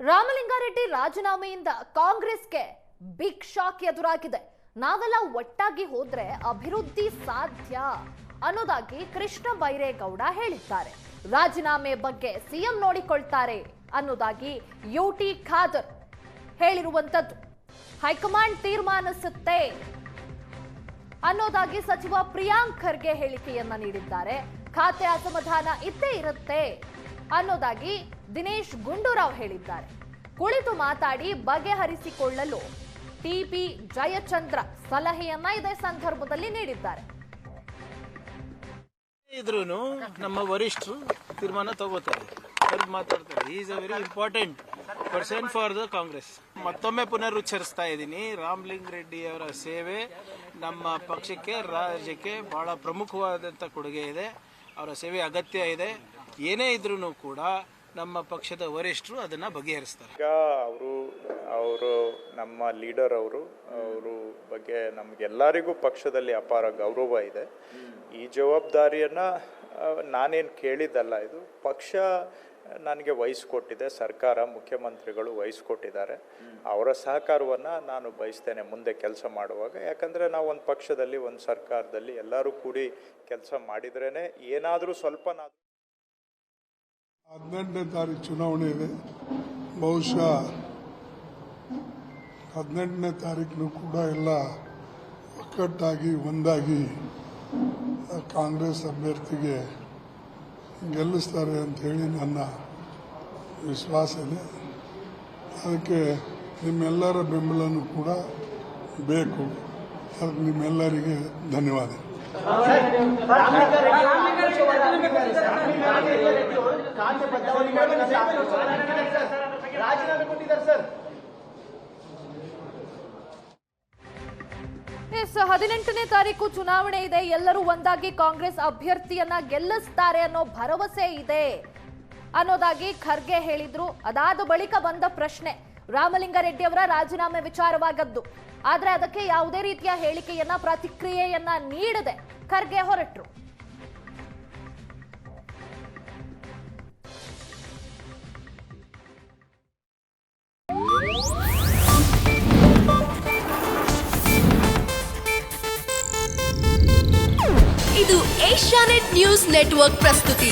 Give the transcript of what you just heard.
ರಾಮಲಿಂಗಾರೆಡ್ಡಿ ರಾಜೀನಾಮೆಯಿಂದ ಕಾಂಗ್ರೆಸ್ಗೆ big shock ಎದುರಾಗಿದೆ. ನಾವೆಲ್ಲ ಒಟ್ಟಾಗಿ ಹೋದ್ರೆ ಅಭಿವೃದ್ಧಿ ಸಾಧ್ಯ ಅನ್ನೋದಾಗಿ ಕೃಷ್ಣ ಬೈರೇಗೌಡ ಹೇಳಿದ್ದಾರೆ. ರಾಜೀನಾಮೆ ಬಗ್ಗೆ ಸಿಎಂ ನೋಡಿಕೊಳ್ತಾರೆ ಅನ್ನೋದಾಗಿ ಯುಟಿ ಖಾದರ್ ಹೇಳಿರುವಂತದ್ದು. ಹೈಕಮಾಂಡ್ ತೀರ್ಮಾನಿಸುತ್ತೆ ಅನ್ನೋದಾಗಿ ಸಚಿವ ಪ್ರಿಯಾಂಕ್ ಖರ್ಗೆ ಹೇಳಿಕೆಯನ್ನ ನೀಡಿದ್ದಾರೆ. ಖಾತೆ ಅಸಮಾಧಾನ ಇದ್ದೇ ಇರುತ್ತೆ ಅನ್ನೋದಾಗಿ ದಿನೇಶ್ ಗುಂಡೂರಾವ್ ಹೇಳಿದ್ದಾರೆ. ಕುಳಿತು ಮಾತಾಡಿ ಬಗೆಹರಿಸಿಕೊಳ್ಳಲು ಟಿಬಿ ಜಯಚಂದ್ರ ಸಲಹೆಯನ್ನ ಇದೇ ಸಂದರ್ಭದಲ್ಲಿ ನೀಡಿದ್ದಾರೆ. ಇದ್ರೂನು ನಮ್ಮ ವರಿಷ್ಠರು ತೀರ್ಮಾನ ತಗೋತಾರೆ, ಅವ್ರು ಮಾತಾಡ್ತಾರೆ. Is a very important person for the Congress. ಮತ್ತೊಮ್ಮೆ ಪುನರುಚ್ಚರಿಸ್ತಾ ಇದ್ದೀನಿ, ರಾಮಲಿಂಗ ರೆಡ್ಡಿ ಅವರ ಸೇವೆ ನಮ್ಮ ಪಕ್ಷಕ್ಕೆ, ರಾಜ್ಯಕ್ಕೆ ಬಹಳ ಪ್ರಮುಖವಾದಂಥ ಕೊಡುಗೆ ಇದೆ. ಅವರ ಸೇವೆ ಅಗತ್ಯ ಇದೆ. ಏನೇ ಇದ್ರೂ ಕೂಡ ನಮ್ಮ ಪಕ್ಷದ ವರಿಷ್ಠರು ಅದನ್ನ ಬಗೆಹರಿಸ್ತಾರೆ. ಈಗ ಅವರು ನಮ್ಮ ಲೀಡರ್ ಅವರು ಬಗ್ಗೆ ನಮಗೆಲ್ಲರಿಗೂ ಪಕ್ಷದಲ್ಲಿ ಅಪಾರ ಗೌರವ ಇದೆ. ಈ ಜವಾಬ್ದಾರಿಯನ್ನು ನಾನೇನು ಕೇಳಿದ್ದಲ್ಲ, ಇದು ಪಕ್ಷ ನನಗೆ ವಹಿಸ್ಕೊಟ್ಟಿದೆ, ಸರ್ಕಾರ ಮುಖ್ಯಮಂತ್ರಿಗಳು ವಹಿಸ್ಕೊಟ್ಟಿದ್ದಾರೆ. ಅವರ ಸಹಕಾರವನ್ನು ನಾನು ಬಯಸ್ತೇನೆ ಮುಂದೆ ಕೆಲಸ ಮಾಡುವಾಗ. ಯಾಕಂದರೆ ನಾವು ಒಂದು ಪಕ್ಷದಲ್ಲಿ, ಒಂದು ಸರ್ಕಾರದಲ್ಲಿ ಎಲ್ಲರೂ ಕೂಡಿ ಕೆಲಸ ಮಾಡಿದ್ರೇ ಏನಾದರೂ ಸ್ವಲ್ಪನಾದರೂ. 18ನೇ ತಾರೀಕು ಚುನಾವಣೆ ಇದೆ. ಬಹುಶಃ 18ನೇ ತಾರೀಕು ಕೂಡ ಎಲ್ಲ ಒಕ್ಕಟ್ಟಾಗಿ ಒಂದಾಗಿ ಕಾಂಗ್ರೆಸ್ ಅಭ್ಯರ್ಥಿಗೆ ಗೆಲ್ಲಿಸ್ತಾರೆ ಅಂತ ಹೇಳಿ ನನ್ನ ವಿಶ್ವಾಸ ಇದೆ. ಅದಕ್ಕೆ ನಿಮ್ಮೆಲ್ಲರ ಬೆಂಬಲನೂ ಕೂಡ ಬೇಕು. ಅದಕ್ಕೆ ನಿಮ್ಮೆಲ್ಲರಿಗೆ ಧನ್ಯವಾದ. ಎಸ್, 18ನೇ ತಾರೀಕು ಚುನಾವಣೆ ಇದೆ. ಎಲ್ಲರೂ ಒಂದಾಗಿ ಕಾಂಗ್ರೆಸ್ ಅಭ್ಯರ್ಥಿಯನ್ನ ಗೆಲ್ಲಿಸ್ತಾರೆ ಅನ್ನೋ ಭರವಸೆ ಇದೆ ಅನ್ನೋದಾಗಿ ಖರ್ಗೆ ಹೇಳಿದ್ರು. ಅದಾದ ಬಳಿಕ ಬಂದ ಪ್ರಶ್ನೆ ರಾಮಲಿಂಗಾರೆಡ್ಡಿ ಅವರ ರಾಜೀನಾಮೆ ವಿಚಾರವಾಗದ್ದು. ಆದ್ರೆ ಅದಕ್ಕೆ ಯಾವುದೇ ರೀತಿಯ ಹೇಳಿಕೆಯನ್ನ, ಪ್ರತಿಕ್ರಿಯೆಯನ್ನ ನೀಡದೆ ಖರ್ಗೆ ಹೊರಟ್ರು. ಇದು ಏಷ್ಯಾನೆಟ್ ನ್ಯೂಸ್ ನೆಟ್ವರ್ಕ್ ಪ್ರಸ್ತುತಿ.